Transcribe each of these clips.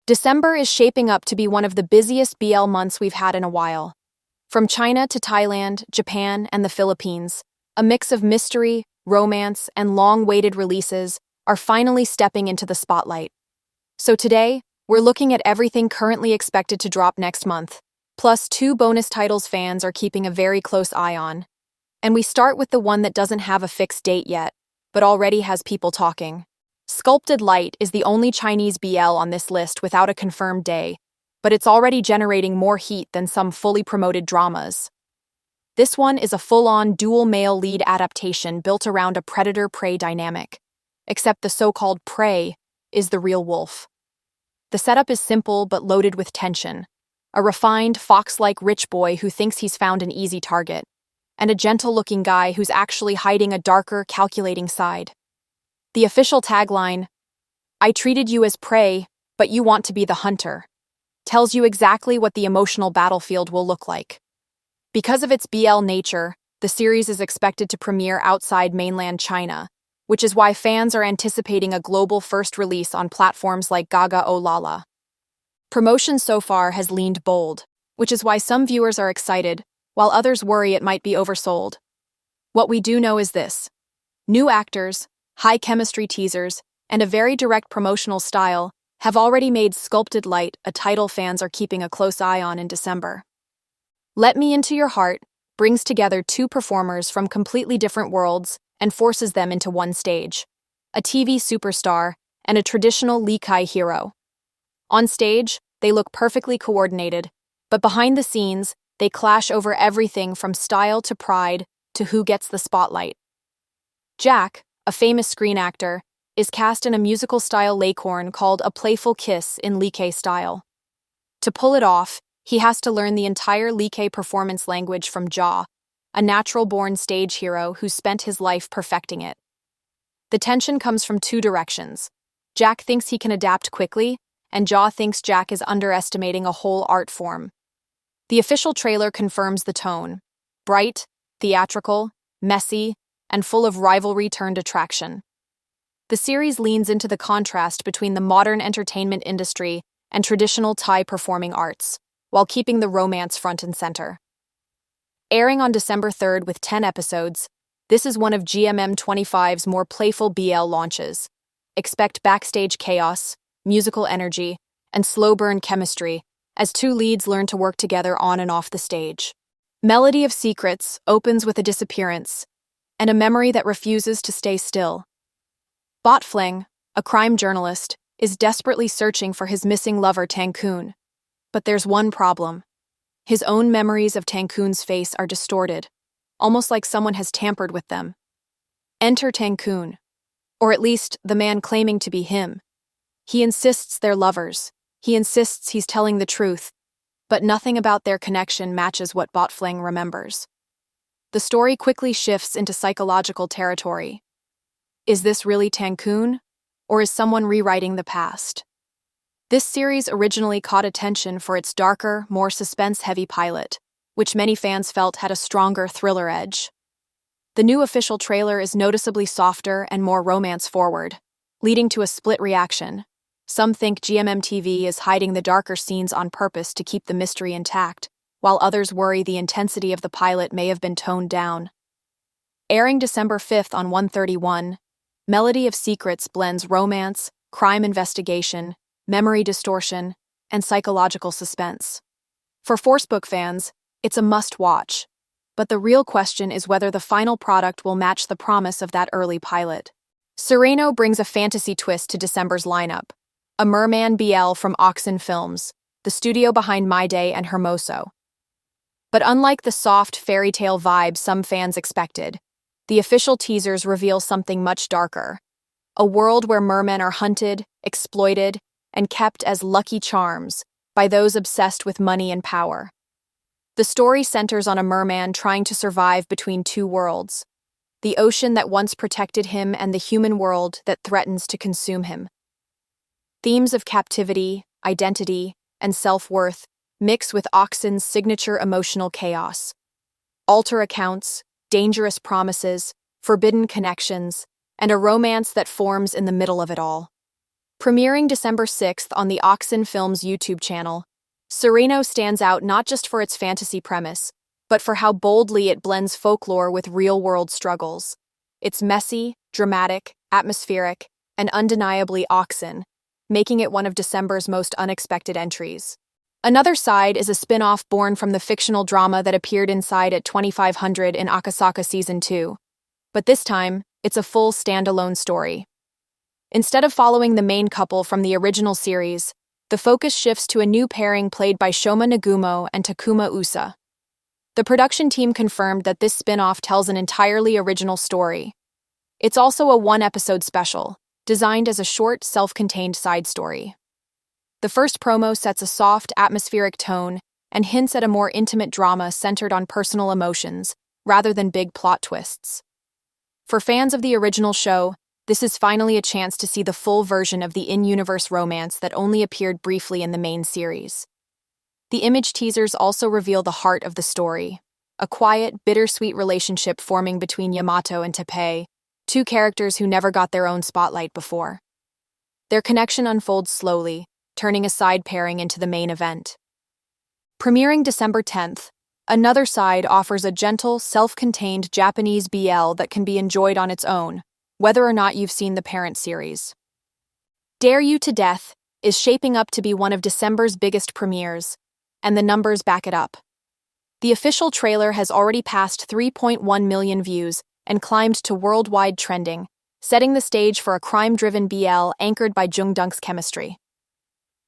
December is shaping up to be one of the busiest BL months we've had in a while. From China to Thailand, Japan, and the Philippines, a mix of mystery, romance, and long-awaited releases are finally stepping into the spotlight. So today, we're looking at everything currently expected to drop next month, plus 2 bonus titles fans are keeping a very close eye on. And we start with the one that doesn't have a fixed date yet, but already has people talking. Sculpted Light is the only Chinese BL on this list without a confirmed day, but it's already generating more heat than some fully promoted dramas. This one is a full-on dual male lead adaptation built around a predator-prey dynamic, except the so-called prey is the real wolf. The setup is simple but loaded with tension. A refined, fox-like rich boy who thinks he's found an easy target, and a gentle-looking guy who's actually hiding a darker, calculating side. The official tagline, "I treated you as prey, but you want to be the hunter," tells you exactly what the emotional battlefield will look like. Because of its BL nature, the series is expected to premiere outside mainland China, which is why fans are anticipating a global first release on platforms like Gaga Oh Lala. Promotion so far has leaned bold, which is why some viewers are excited, while others worry it might be oversold. What we do know is this: new actors, high chemistry teasers, and a very direct promotional style have already made Sculpted Light a title fans are keeping a close eye on in December. Let Me Into Your Heart brings together 2 performers from completely different worlds and forces them into one stage, a TV superstar and a traditional Likai hero. On stage, they look perfectly coordinated, but behind the scenes, they clash over everything from style to pride to who gets the spotlight. Jack, a famous screen actor, is cast in a musical-style lakecorn called A Playful Kiss in Likai style. To pull it off, he has to learn the entire Likai performance language from Ja, a natural-born stage hero who spent his life perfecting it. The tension comes from 2 directions. Jack thinks he can adapt quickly, and Ja thinks Jack is underestimating a whole art form. The official trailer confirms the tone: bright, theatrical, messy, and full of rivalry turned attraction. The series leans into the contrast between the modern entertainment industry and traditional Thai performing arts, while keeping the romance front and center. Airing on December 3rd with 10 episodes, this is one of GMM25's more playful BL launches. Expect backstage chaos, musical energy, and slow-burn chemistry as 2 leads learn to work together on and off the stage. Melody of Secrets opens with a disappearance, and a memory that refuses to stay still. Botfling, a crime journalist, is desperately searching for his missing lover Tangkun. But there's one problem. His own memories of Tangkun's face are distorted, almost like someone has tampered with them. Enter Tangkun, or at least the man claiming to be him. He insists they're lovers. He insists he's telling the truth, but nothing about their connection matches what Botfling remembers. The story quickly shifts into psychological territory. Is this really Tangkun, or is someone rewriting the past? This series originally caught attention for its darker, more suspense-heavy pilot, which many fans felt had a stronger thriller edge. The new official trailer is noticeably softer and more romance-forward, leading to a split reaction. Some think GMM TV is hiding the darker scenes on purpose to keep the mystery intact, while others worry the intensity of the pilot may have been toned down. Airing December 5th on 131, Melody of Secrets blends romance, crime investigation, memory distortion, and psychological suspense. For Forcebook fans, it's a must-watch, but the real question is whether the final product will match the promise of that early pilot. Sereno brings a fantasy twist to December's lineup, a merman BL from Oxen Films, the studio behind My Day and Hermoso. But unlike the soft fairy tale vibe some fans expected, the official teasers reveal something much darker. A world where mermen are hunted, exploited, and kept as lucky charms by those obsessed with money and power. The story centers on a merman trying to survive between 2 worlds, the ocean that once protected him and the human world that threatens to consume him. Themes of captivity, identity, and self-worth mix with Oxen's signature emotional chaos. Alter accounts, dangerous promises, forbidden connections, and a romance that forms in the middle of it all. Premiering December 6th on the Oxen Films YouTube channel, Sereno stands out not just for its fantasy premise, but for how boldly it blends folklore with real-world struggles. It's messy, dramatic, atmospheric, and undeniably Oxen, making it one of December's most unexpected entries. Another side is a spin-off born from the fictional drama that appeared inside at 2500 in Akasaka Season 2. But this time, it's a full standalone story. Instead of following the main couple from the original series, the focus shifts to a new pairing played by Shoma Nagumo and Takuma Usa. The production team confirmed that this spin-off tells an entirely original story. It's also a one-episode special, designed as a short, self-contained side story. The first promo sets a soft, atmospheric tone and hints at a more intimate drama centered on personal emotions, rather than big plot twists. For fans of the original show, this is finally a chance to see the full version of the in-universe romance that only appeared briefly in the main series. The image teasers also reveal the heart of the story, a quiet, bittersweet relationship forming between Yamato and Teppei, two characters who never got their own spotlight before. Their connection unfolds slowly, turning a side pairing into the main event. Premiering December 10th, Another Side offers a gentle, self-contained Japanese BL that can be enjoyed on its own, whether or not you've seen the parent series. Dare You to Death is shaping up to be one of December's biggest premieres, and the numbers back it up. The official trailer has already passed 3.1 million views and climbed to worldwide trending, setting the stage for a crime-driven BL anchored by Jung Dunk's chemistry.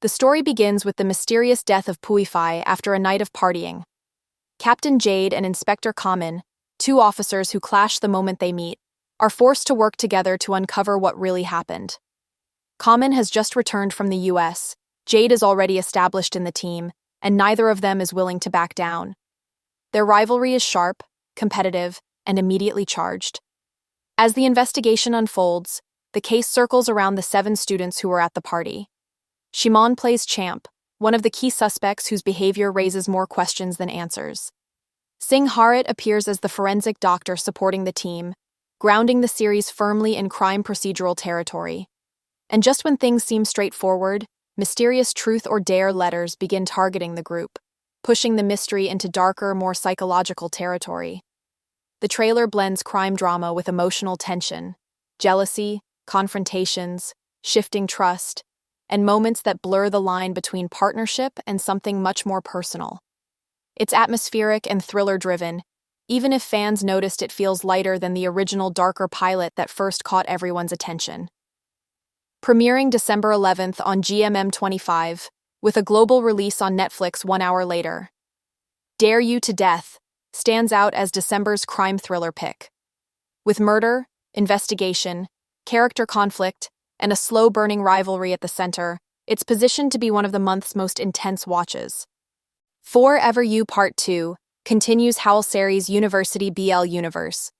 The story begins with the mysterious death of Puifai after a night of partying. Captain Jade and Inspector Kamen, two officers who clash the moment they meet, are forced to work together to uncover what really happened. Kamen has just returned from the US, Jade is already established in the team, and neither of them is willing to back down. Their rivalry is sharp, competitive, and immediately charged. As the investigation unfolds, the case circles around the 7 students who were at the party. Shimon plays Champ, one of the key suspects whose behavior raises more questions than answers. Singh Harit appears as the forensic doctor supporting the team, grounding the series firmly in crime procedural territory. And just when things seem straightforward, mysterious truth or dare letters begin targeting the group, pushing the mystery into darker, more psychological territory. The trailer blends crime drama with emotional tension, jealousy, confrontations, shifting trust, and moments that blur the line between partnership and something much more personal. It's atmospheric and thriller-driven, even if fans noticed it feels lighter than the original darker pilot that first caught everyone's attention. Premiering December 11th on GMM25, with a global release on Netflix 1 hour later. Dare You to Death stands out as December's crime thriller pick. With murder, investigation, character conflict, and a slow-burning rivalry at the center, it's positioned to be one of the month's most intense watches. Forever You Part 2 continues Howl Sari's University BL universe,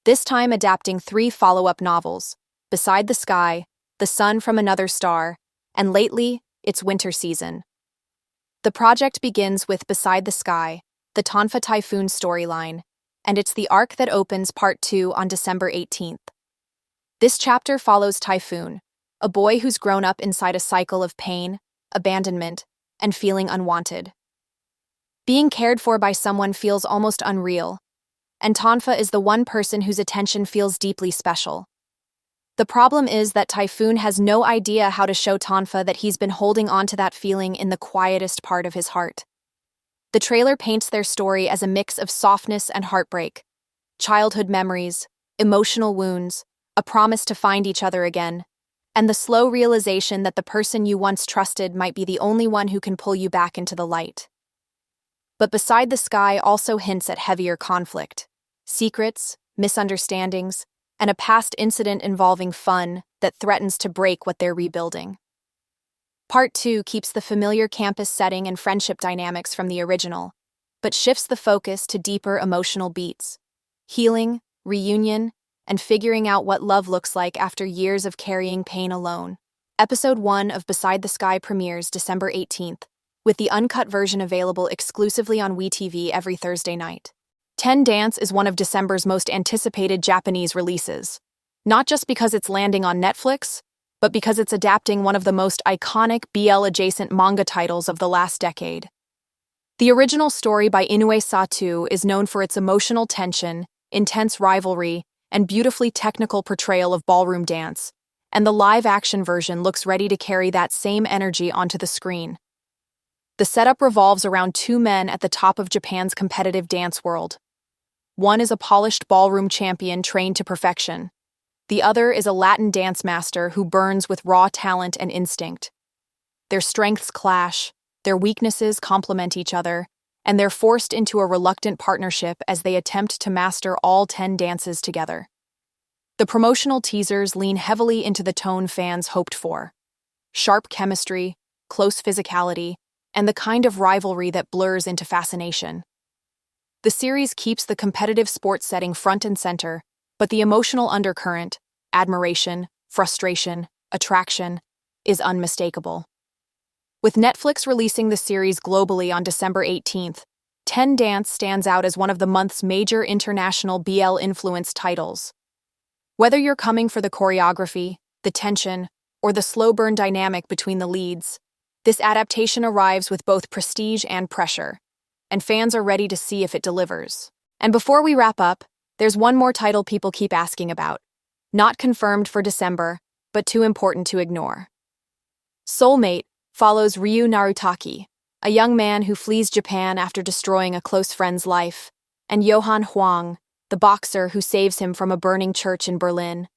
this time adapting 3 follow-up novels, Beside the Sky, The Sun from Another Star, and lately, it's winter season. The project begins with Beside the Sky, the Tonfa Typhoon storyline, and it's the arc that opens Part 2 on December 18th. This chapter follows Typhoon, a boy who's grown up inside a cycle of pain, abandonment, and feeling unwanted. Being cared for by someone feels almost unreal, and Tonfa is the one person whose attention feels deeply special. The problem is that Typhoon has no idea how to show Tonfa that he's been holding on to that feeling in the quietest part of his heart. The trailer paints their story as a mix of softness and heartbreak, childhood memories, emotional wounds, a promise to find each other again, and the slow realization that the person you once trusted might be the only one who can pull you back into the light. But Beside the Sky also hints at heavier conflict, secrets, misunderstandings, and a past incident involving fun that threatens to break what they're rebuilding. Part 2 keeps the familiar campus setting and friendship dynamics from the original, but shifts the focus to deeper emotional beats, healing, reunion, and figuring out what love looks like after years of carrying pain alone. Episode 1 of Beside the Sky premieres December 18th, with the uncut version available exclusively on WeTV every Thursday night. 10 Dance is one of December's most anticipated Japanese releases, not just because it's landing on Netflix, but because it's adapting one of the most iconic BL-adjacent manga titles of the last decade. The original story by Inoue Satu is known for its emotional tension, intense rivalry, and beautifully technical portrayal of ballroom dance, and the live-action version looks ready to carry that same energy onto the screen. The setup revolves around two men at the top of Japan's competitive dance world. One is a polished ballroom champion trained to perfection. The other is a Latin dance master who burns with raw talent and instinct. Their strengths clash, their weaknesses complement each other, and they're forced into a reluctant partnership as they attempt to master all 10 dances together. The promotional teasers lean heavily into the tone fans hoped for: sharp chemistry, close physicality, and the kind of rivalry that blurs into fascination. The series keeps the competitive sports setting front and center, but the emotional undercurrent, admiration, frustration, attraction, is unmistakable. With Netflix releasing the series globally on December 18th, 10 Dance stands out as one of the month's major international BL-influenced titles. Whether you're coming for the choreography, the tension, or the slow burn dynamic between the leads, this adaptation arrives with both prestige and pressure, and fans are ready to see if it delivers. And before we wrap up, there's one more title people keep asking about. Not confirmed for December, but too important to ignore. Soulmate follows Ryu Narutaki, a young man who flees Japan after destroying a close friend's life, and Johann Huang, the boxer who saves him from a burning church in Berlin.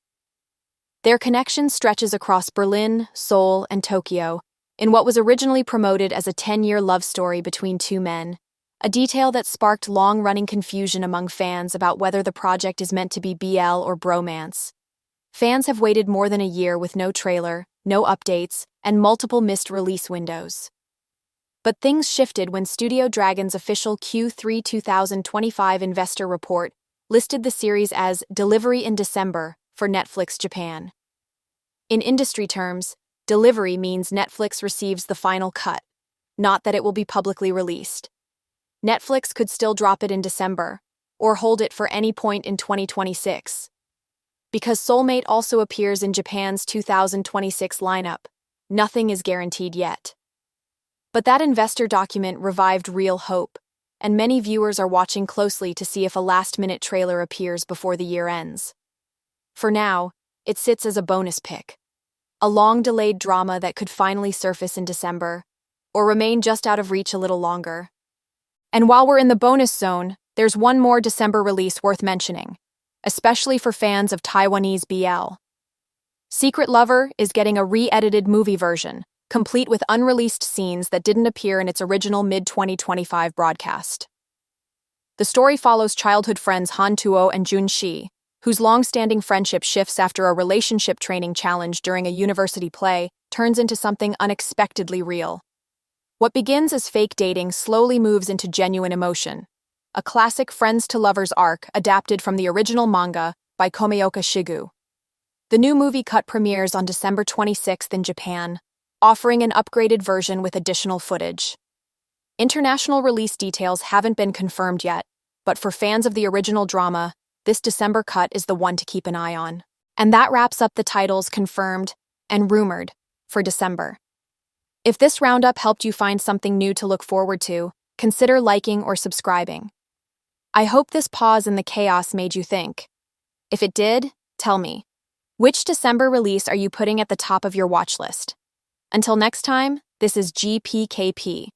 Their connection stretches across Berlin, Seoul, and Tokyo, in what was originally promoted as a 10-year love story between two men, a detail that sparked long-running confusion among fans about whether the project is meant to be BL or bromance. Fans have waited more than a year with no trailer, no updates, and multiple missed release windows. But things shifted when Studio Dragon's official Q3 2025 investor report listed the series as delivery in December for Netflix Japan. In industry terms, delivery means Netflix receives the final cut, not that it will be publicly released. Netflix could still drop it in December, or hold it for any point in 2026. Because Soulmate also appears in Japan's 2026 lineup, nothing is guaranteed yet. But that investor document revived real hope, and many viewers are watching closely to see if a last-minute trailer appears before the year ends. For now, it sits as a bonus pick, a long-delayed drama that could finally surface in December, or remain just out of reach a little longer. And while we're in the bonus zone, there's one more December release worth mentioning, especially for fans of Taiwanese BL. Secret Lover is getting a re-edited movie version, complete with unreleased scenes that didn't appear in its original mid-2025 broadcast. The story follows childhood friends Han Tuo and Jun Shi, whose long-standing friendship shifts after a relationship training challenge during a university play turns into something unexpectedly real. What begins as fake dating slowly moves into genuine emotion, a classic friends-to-lovers arc adapted from the original manga by Komeoka Shigu. The new movie cut premieres on December 26th in Japan, offering an upgraded version with additional footage. International release details haven't been confirmed yet, but for fans of the original drama, this December cut is the one to keep an eye on. And that wraps up the titles confirmed and rumored for December. If this roundup helped you find something new to look forward to, consider liking or subscribing. I hope this pause in the chaos made you think. If it did, tell me. Which December release are you putting at the top of your watch list? Until next time, this is GPkP.